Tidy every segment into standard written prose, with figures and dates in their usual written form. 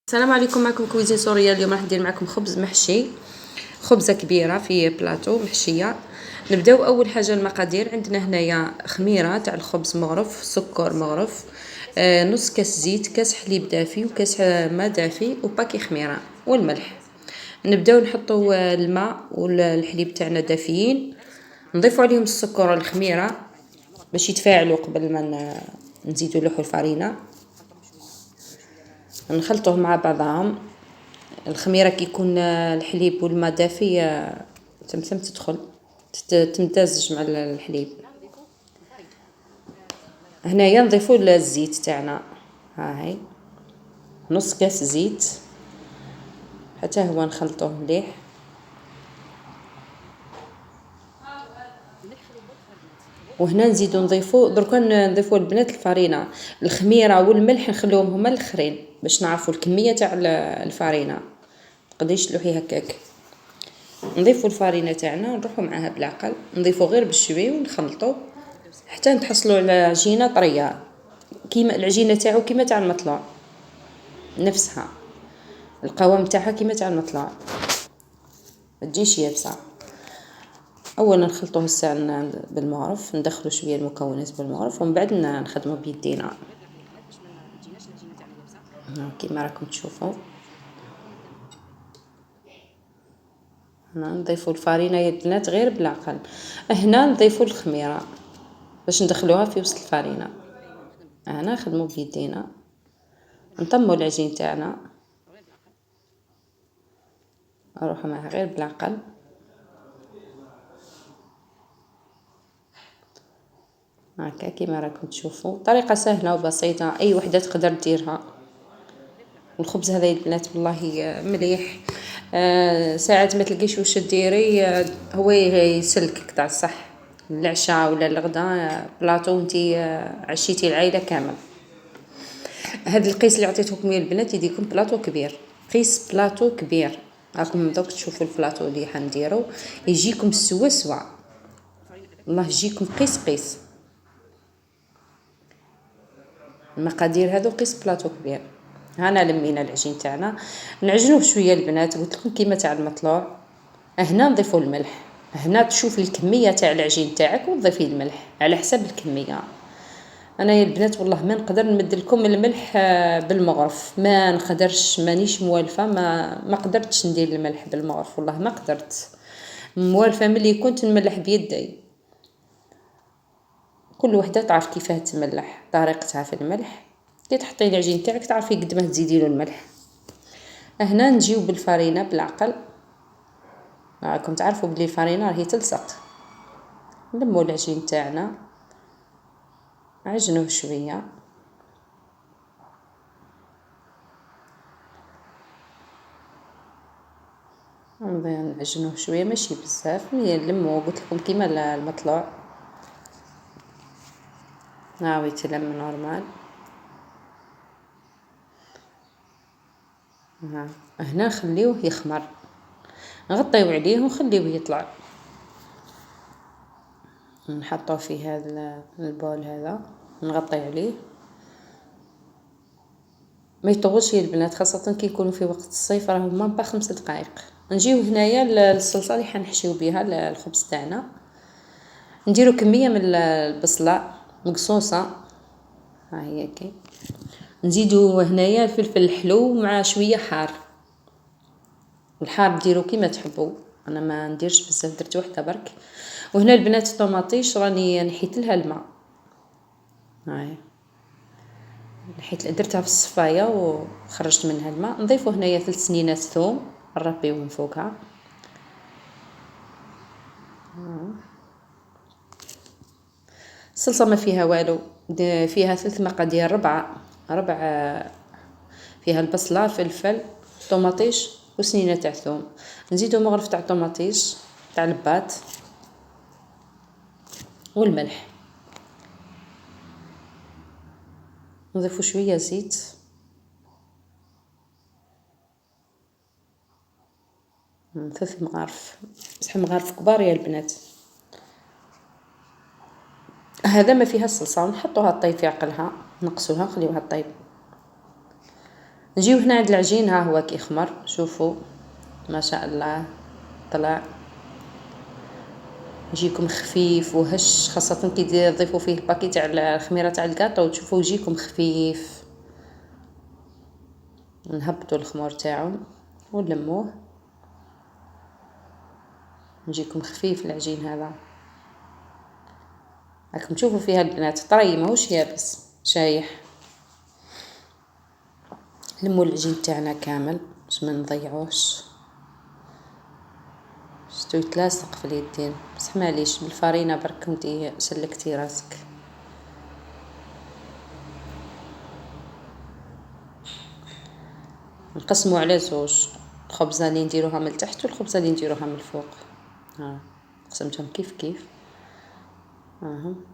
السلام عليكم، معكم كويزين سوريا. اليوم راح ندير معكم خبز محشي، خبزه كبيره في بلاطو محشيه. نبداو اول حاجه المقادير. عندنا هنايا خميره تاع الخبز مغرف، سكر مغرف، نص كاس زيت، كاس حليب دافي، وكاس ماء دافي، وباكي خميره، والملح. نبداو نحطو الماء والحليب تاعنا دافيين، نضيفو عليهم السكر والخميره باش يتفاعلوا قبل ما نزيدو لوحو الفرينه. نخلطوهم مع بعضهم. الخميره كي يكون الحليب والماء دافي تمثم تدخل تمتزج مع الحليب. هنايا نضيفو الزيت تاعنا، هاهي نص كاس زيت حتى هو نخلطوه مليح. وهنا نزيدو نضيفو دركا نضيفو البنات الفرينه، الخميره والملح نخلوهم هما الاخرين باش نعرفوا الكميه تاع الفرينه، تقدريش تلوحي هكاك. نضيفو الفرينه تاعنا نروحو معاها بالعقل، نضيفو غير بالشوي ونخلطو حتى نتحصلوا على عجينه طريه كيما العجينه تاعو كيما تاع المطلوع، نفسها القوام تاعها كيما تاع المطلوع، ما تجيش يابسه. اولا نخلطوه الساعه بالمغرف، ندخلوا شويه المكونات بالمغرف، ومن بعد نخدموا بيدينا كيما راكم تشوفوا. هنا نضيفوا الفرينه يا البنات غير بالعقل. هنا نضيفوا الخميره باش ندخلوها في وسط الفرينه. هنا نخدموا بيدينا، نطموا العجين تاعنا، نروحوا معها غير بالعقل. هكا كيما راكم تشوفوا، طريقه سهله وبسيطه اي وحده تقدر ديرها. والخبز هذا البنات والله مليح. ساعات ما تلقيش واش ديري، هو يسلك تاع الصح العشاء ولا الغداء بلاطو انتي عشيتي العائله كامل. هذا القيس اللي عطيتكم يا البنات يديكم بلاطو كبير، قيس بلاطو كبير. راكم دوك تشوفوا البلاطو اللي حنديرو يجيكم سوا سوا، الله يجيكم قيس. المقادير هذو قيس بلاطو كبير. هنا لمينا العجين تاعنا، نعجنوه شويه البنات قلت لكم كيما تاع المطلوع. هنا نضيفوا الملح، هنا تشوف الكميه تاع العجين تاعك وتضيفي الملح على حسب الكميه. انا يا البنات والله ما نقدر نمد لكم الملح بالمغرف، ما نقدرش، مانيش موالفه، ما قدرتش ندير الملح بالمغرف، والله ما قدرت. موالفه ملي كنت نملح بيدي. كل وحده تعرف كيفاه تملح، طريقتها في الملح. كي تحطي العجين تاعك تعرفي قد ما تزيدي له الملح. هنا نجيو بالفرينه بالعقل، راكم تعرفوا بلي الفرينه راهي تلصق. نلموا العجين تاعنا، عجنوه شويه، نعجنوه شويه ماشي بزاف، نلموا قلت لكم كيما المطلوع. هاوي تلم نورمال. هنا نخليوه يخمر، نغطيو عليه ونخليوه يطلع. نحطوه في هذا البول هذا، نغطي عليه. ما يطولش يا البنات، خاصه كي يكونوا في وقت الصيف، راهم ما 5 دقائق. نجيو هنايا للصلصه اللي حنحشيو بها الخبز تاعنا. نديرو كميه من البصله مقصوصه، ها هي كي. نزيدو هنايا الفلفل الحلو مع شويه حار. الحار ديرو كيما تحبوا، انا ما نديرش بزاف، درت وحده برك. وهنا البنات الطوماطيش راني نحيت لها الماء، هاي نحيت درتها في الصفايه وخرجت منها الماء. نضيفو هنايا 3 سنينات ثوم نربيوهم فوقها. الصلصه ما فيها والو، فيها 3 مقادير، ربع فيها البصله، فلفل، طوماطيش، وسنينه تاع ثوم. نزيدو مغرف تاع طوماطيش تاع لباط، والملح. نضيفو شويه زيت، من 3 مغارف، بصح مغارف كبار يا البنات. هذا ما فيها الصلصه، ونحطوها طيب في عقلها، نقصوها نخليوها طيب. نجيو هنا عند العجين، ها هو كي خمر، شوفوا ما شاء الله طلع يجيكم خفيف وهش، خاصة كي تضيفوا فيه باكي تاع الخميرة تاع الكاطو تشوفوا يجيكم خفيف. نهبطوا الخمر تاعو ونلموه، نجيكم خفيف العجين هذا. راكم تشوفوا فيها البنات طري ماهوش يابس شايح. لموا العجين تاعنا كامل باش ما نضيعوش. شتو يتلاصق في اليدين، بصح معليش بالفارينة برك كنتي سلكتي راسك. نقسموا على زوج، الخبزة اللي نديروها من التحت والخبزة اللي نديروها من الفوق. ها قسمتهم كيف كيف.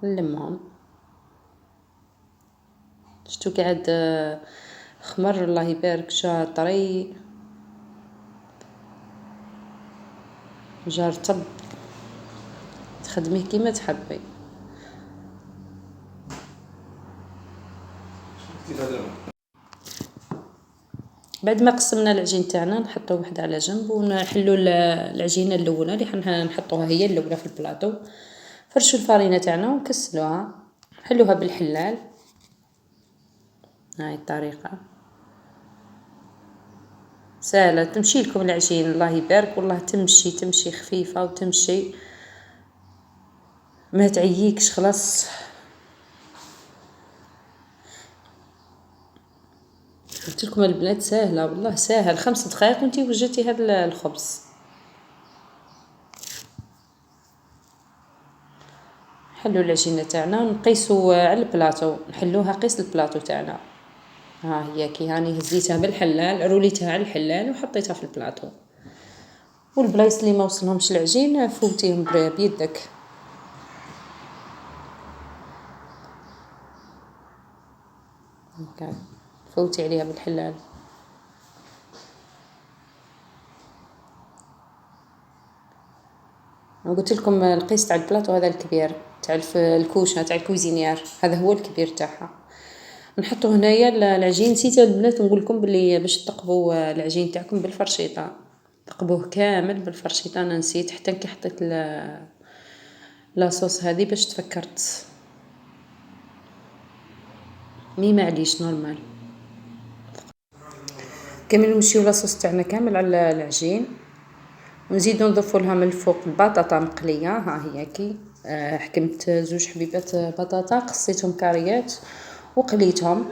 نلمهم. شتو قاعد خمر الله يبارك، جا طري جا رطب، تخدميه كيما تحبي. بعد ما قسمنا العجين تاعنا نحطو وحده على جنب، ونحلو العجينه الاولى اللي نحطوها هي الاولى في البلاطو. فرشوا الفارينه تاعنا ونكسلوها، نحلوها بالحلال. هاي الطريقه سهله، تمشي لكم العجين الله يبارك، والله تمشي خفيفه وتمشي ما تعييكش خلاص. قلت لكم البنات سهله والله سهل، 5 دقائق وانتي وجدتي هذا الخبز. نحلو العجينه تاعنا ونقيسو على البلاطو، نحلوها قيس البلاطو تاعنا. ها هي كي هاني هزيتها بالحلال، روليتها على الحلال وحطيتها في البلاطو. والبلايص اللي ما وصلهمش العجين فوتيهم بيدك. هكا فوتي عليها بالحلال. قلت لكم القيس تاع البلاطو هذا الكبير تاع الكوشه تاع الكوزينير، هذا هو الكبير تاعها. نحطو هنايا العجين. نسيت البنات نقول لكم بلي باش تقبوا العجين تاعكم بالفرشيطه، تقبوه كامل بالفرشيطه. انا نسيت حتى كي حطيت لاصوص هذه باش تفكرت معليش نورمال. كامل نمشيو لاصوص تاعنا كامل على العجين، ونزيدو نضيفو لها من الفوق البطاطا مقليه. ها هي كي حكمت 2 حبيبات بطاطا، قصيتهم كاريات وقليتهم.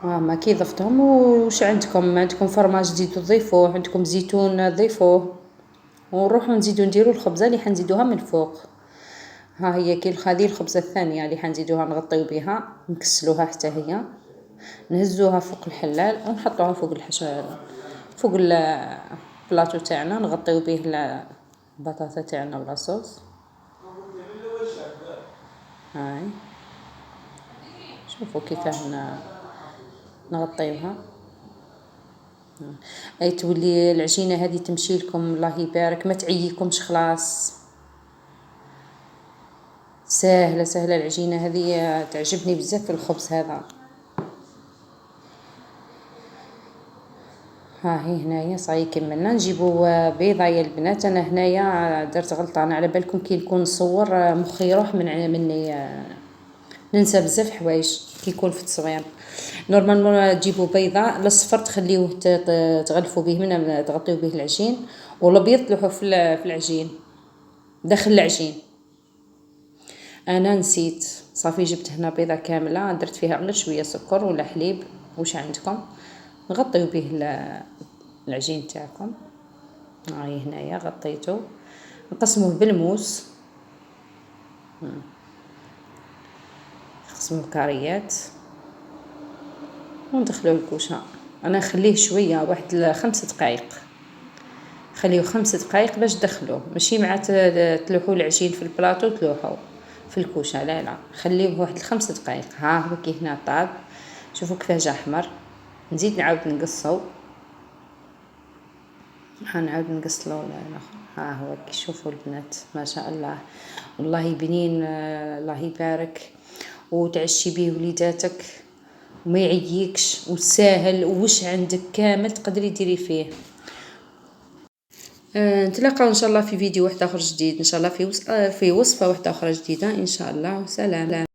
ما كي ضفتهم. وش عندكم فرماج تزيدو تضيفوه، عندكم زيتون ضيفوه، ونروحو نزيدو نديرو الخبزه اللي حنزيدوها من الفوق. ها هي كي هذه الخبزه الثانيه اللي حنزيدوها نغطيو بها، نكسلوها حتى هي، نهزوها فوق الحلال ونحطوها فوق فوق البلاطو تاعنا، نغطيو به البطاطا تاعنا ولاصوص. هاي شوفوا كيفاه نغطيوها. اي تولي العجينه هذه تمشي لكم الله يبارك، ما تعييكمش خلاص. سهله العجينه هذه، تعجبني بزاف في الخبز هذا. ها هي هنايا صاي كملنا. نجيبو بيضه يا البنات. انا هنايا درت غلطه، انا على بالكم كي نكون نصور مخي يروح مني، ننسى بزاف حوايج كي يكون في التصوير. نورمالمون تجيبوا بيضه للصفر تخليوه تغلفوا به من تغطيو به العجين، والابيض تلوحوه في العجين داخل العجين. انا نسيت صافي، جبت هنا بيضه كامله درت فيها غير شويه سكر ولا حليب واش عندكم، نغطيو به العجين تاعكم. هاي هنايا غطيته. نقسموه بالموس، نقسموه كاريات وندخلوه الكوشه. انا نخليه شويه واحد 5 دقائق، خليه 5 دقائق باش تدخلوه، ماشي مع تلوحوا العجين في البلاطو تلوحوا في الكوشه، لا خليه واحد 5 دقائق. ها هو كي هنا طاب، شوفوا كيفاه جا احمر. نزيد نعاود نقصو، نعاود نقصلو الاخر. ها هو كي شوفوا البنات ما شاء الله والله بنين، الله يبارك. وتعشي به وليداتك وما يعييكش وساهل، وش عندك كامل تقدري ديري فيه. نتلاقاو ان شاء الله في فيديو واحد اخر جديد، ان شاء الله في وصفة واحدة اخرى جديدة ان شاء الله. سلام.